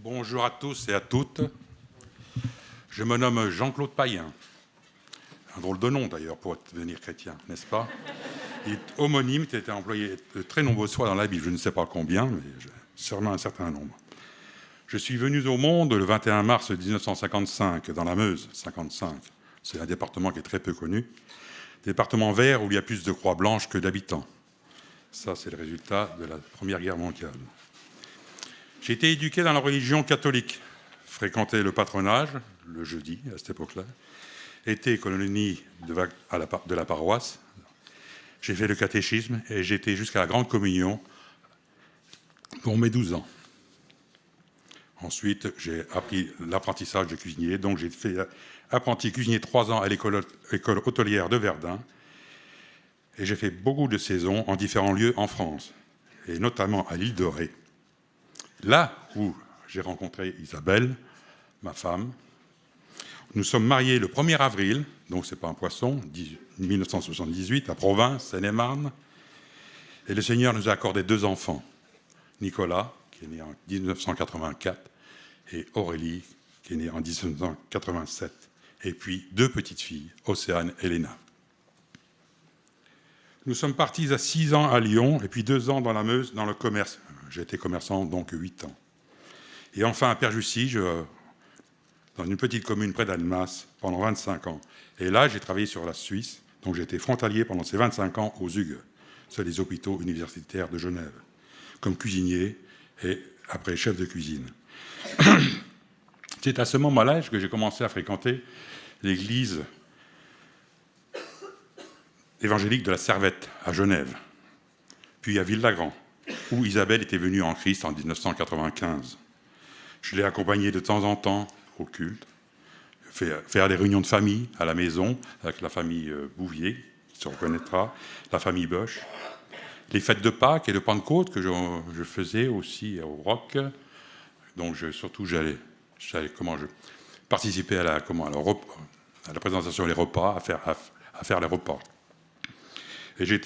Bonjour à tous et à toutes. Je me nomme Jean-Claude Payen. Un drôle de nom d'ailleurs pour devenir chrétien, n'est-ce pas? Il est homonyme, qui a été employé de très nombreuses fois dans la Bible, je ne sais pas combien, mais sûrement un certain nombre. Je suis venu au monde le 21 mars 1955, dans la Meuse, 55. C'est un département qui est très peu connu. Département vert où il y a plus de croix blanches que d'habitants. Ça, c'est le résultat de la Première Guerre mondiale. J'ai été éduqué dans la religion catholique, fréquenté le patronage, le jeudi, à cette époque-là, été colonie de la paroisse. J'ai fait le catéchisme et j'ai été jusqu'à la grande communion pour mes 12 ans. Ensuite, j'ai appris l'apprentissage de cuisinier, donc j'ai fait apprenti cuisinier 3 ans à l'école hôtelière de Verdun, et j'ai fait beaucoup de saisons en différents lieux en France, et notamment à l'île de Ré. Là où j'ai rencontré Isabelle, ma femme. Nous sommes mariés le 1er avril, donc c'est pas un poisson, 1978, à Provins, Seine-et-Marne. Et le Seigneur nous a accordé 2 enfants. Nicolas, qui est né en 1984, et Aurélie, qui est née en 1987. Et puis 2 petites filles, Océane et Léna. Nous sommes partis à 6 ans à Lyon, et puis 2 ans dans la Meuse, dans le commerce. J'ai été commerçant, donc 8 ans. Et enfin à Père-Jussy, dans une petite commune près d'Annemasse, pendant 25 ans. Et là, j'ai travaillé sur la Suisse, donc j'ai été frontalier pendant ces 25 ans aux UG, c'est les hôpitaux universitaires de Genève, comme cuisinier et après chef de cuisine. C'est à ce moment-là que j'ai commencé à fréquenter l'église évangélique de la Servette, à Genève, puis à Ville-Lagrand, où Isabelle était venue en Christ en 1995. Je l'ai accompagnée de temps en temps au culte, faire des réunions de famille à la maison, avec la famille Bouvier, qui se reconnaîtra, la famille Bosch, les fêtes de Pâques et de Pentecôte que je faisais aussi au Roc. Donc j'allais participer à la présentation des repas, à faire les repas. Et j'ai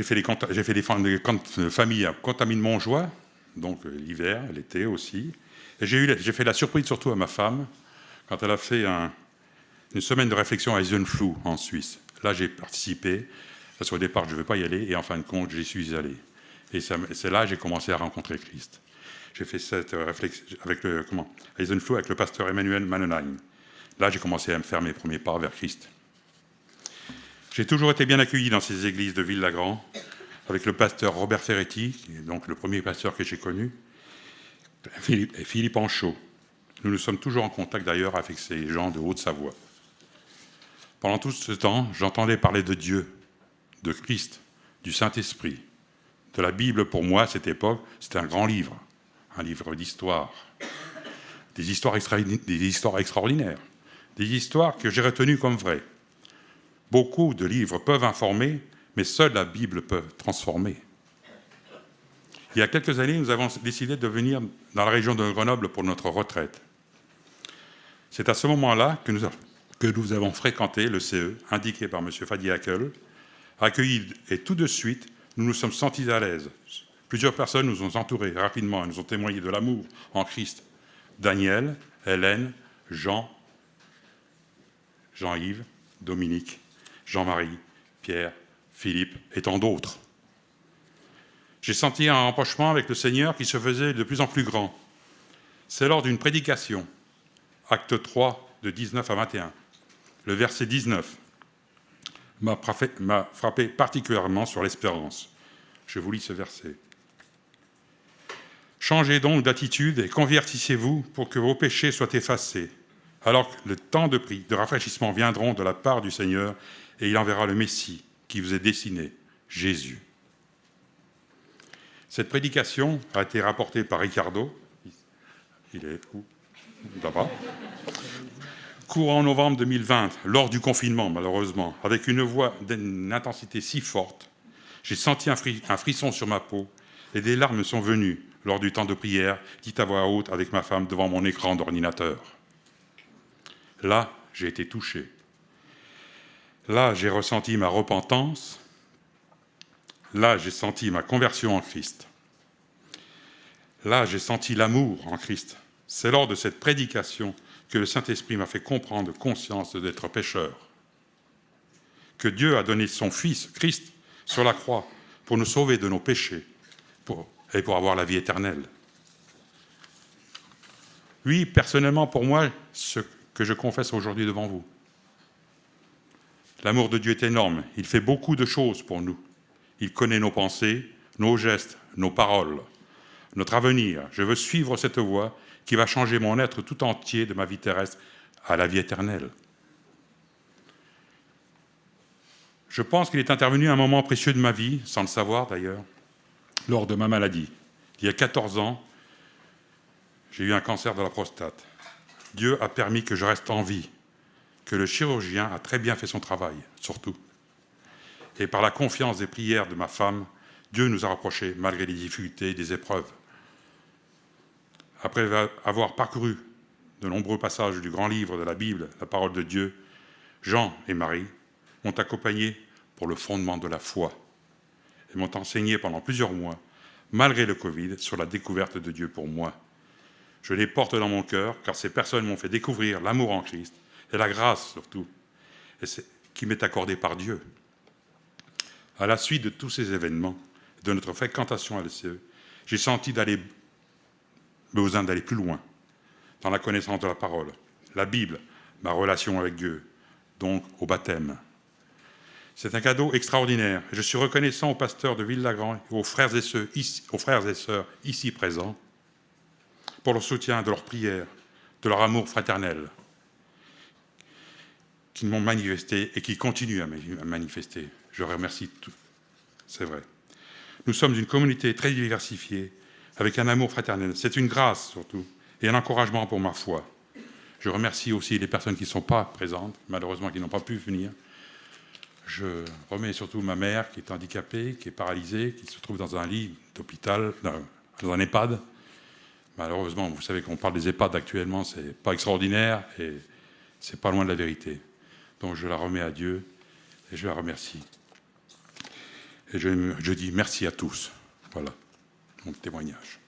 fait des camps de famille à Contamine-Montjoie, donc l'hiver, l'été aussi. Et j'ai fait la surprise surtout à ma femme quand elle a fait une semaine de réflexion à Eisenfluh en Suisse. Là, j'ai participé, parce qu'au départ, je ne veux pas y aller, et en fin de compte, j'y suis allé. Et c'est là que j'ai commencé à rencontrer Christ. J'ai fait cette réflexion à Eisenfluh avec le pasteur Emmanuel Mannenheim. Là, j'ai commencé à me faire mes premiers pas vers Christ. J'ai toujours été bien accueilli dans ces églises de Ville-Lagrand, avec le pasteur Robert Ferretti, qui est donc le premier pasteur que j'ai connu, et Philippe Anchaud. Nous sommes toujours en contact d'ailleurs avec ces gens de Haute-Savoie. Pendant tout ce temps, j'entendais parler de Dieu, de Christ, du Saint-Esprit, de la Bible. Pour moi, à cette époque, c'était un grand livre, un livre d'histoire, des histoires extraordinaires, des histoires que j'ai retenues comme vraies. Beaucoup de livres peuvent informer, mais seule la Bible peut transformer. Il y a quelques années, nous avons décidé de venir dans la région de Grenoble pour notre retraite. C'est à ce moment-là que nous avons fréquenté le CE, indiqué par M. Fadi Hakel, accueillis, et tout de suite, nous nous sommes sentis à l'aise. Plusieurs personnes nous ont entourés rapidement et nous ont témoigné de l'amour en Christ. Daniel, Hélène, Jean-Yves, Dominique, Jean-Marie, Pierre, Philippe et tant d'autres. J'ai senti un rapprochement avec le Seigneur qui se faisait de plus en plus grand. C'est lors d'une prédication, acte 3, de 19 à 21. Le verset 19 m'a frappé particulièrement sur l'espérance. Je vous lis ce verset. « Changez donc d'attitude et convertissez-vous pour que vos péchés soient effacés, alors que le temps de rafraîchissement viendront de la part du Seigneur et il enverra le Messie qui vous est destiné, Jésus. » Cette prédication a été rapportée par Ricardo. Il est où ? Là-bas. Courant novembre 2020, lors du confinement, malheureusement, avec une voix d'une intensité si forte, j'ai senti un frisson sur ma peau et des larmes sont venues lors du temps de prière, dit à voix haute avec ma femme devant mon écran d'ordinateur. Là, j'ai été touché. Là, j'ai ressenti ma repentance. Là, j'ai senti ma conversion en Christ. Là, j'ai senti l'amour en Christ. C'est lors de cette prédication que le Saint-Esprit m'a fait comprendre conscience d'être pécheur. Que Dieu a donné son Fils, Christ, sur la croix pour nous sauver de nos péchés et pour avoir la vie éternelle. Oui, personnellement, pour moi, ce que je confesse aujourd'hui devant vous. L'amour de Dieu est énorme. Il fait beaucoup de choses pour nous. Il connaît nos pensées, nos gestes, nos paroles, notre avenir. Je veux suivre cette voie qui va changer mon être tout entier de ma vie terrestre à la vie éternelle. Je pense qu'il est intervenu un moment précieux de ma vie, sans le savoir d'ailleurs, lors de ma maladie. Il y a 14 ans, j'ai eu un cancer de la prostate. Dieu a permis que je reste en vie, que le chirurgien a très bien fait son travail, surtout. Et par la confiance des prières de ma femme, Dieu nous a rapprochés malgré les difficultés et des épreuves. Après avoir parcouru de nombreux passages du grand livre de la Bible, la parole de Dieu, Jean et Marie m'ont accompagné pour le fondement de la foi et m'ont enseigné pendant plusieurs mois, malgré le Covid, sur la découverte de Dieu pour moi. Je les porte dans mon cœur, car ces personnes m'ont fait découvrir l'amour en Christ, et la grâce surtout, qui m'est accordée par Dieu. À la suite de tous ces événements, de notre fréquentation à l'ECE, j'ai senti besoin d'aller plus loin, dans la connaissance de la parole, la Bible, ma relation avec Dieu, donc au baptême. C'est un cadeau extraordinaire. Je suis reconnaissant aux pasteurs de Ville-Lagrand et aux frères et sœurs ici présents pour leur soutien, de leur prière, de leur amour fraternel qui m'ont manifesté et qui continuent à manifester. Je remercie tous. C'est vrai. Nous sommes une communauté très diversifiée, avec un amour fraternel. C'est une grâce surtout et un encouragement pour ma foi. Je remercie aussi les personnes qui ne sont pas présentes, malheureusement qui n'ont pas pu venir. Je remets surtout ma mère qui est handicapée, qui est paralysée, qui se trouve dans un lit d'hôpital, dans un EHPAD. Malheureusement, vous savez qu'on parle des EHPAD actuellement, c'est pas extraordinaire et c'est pas loin de la vérité. Donc je la remets à Dieu et je la remercie. Et je dis merci à tous. Voilà mon témoignage.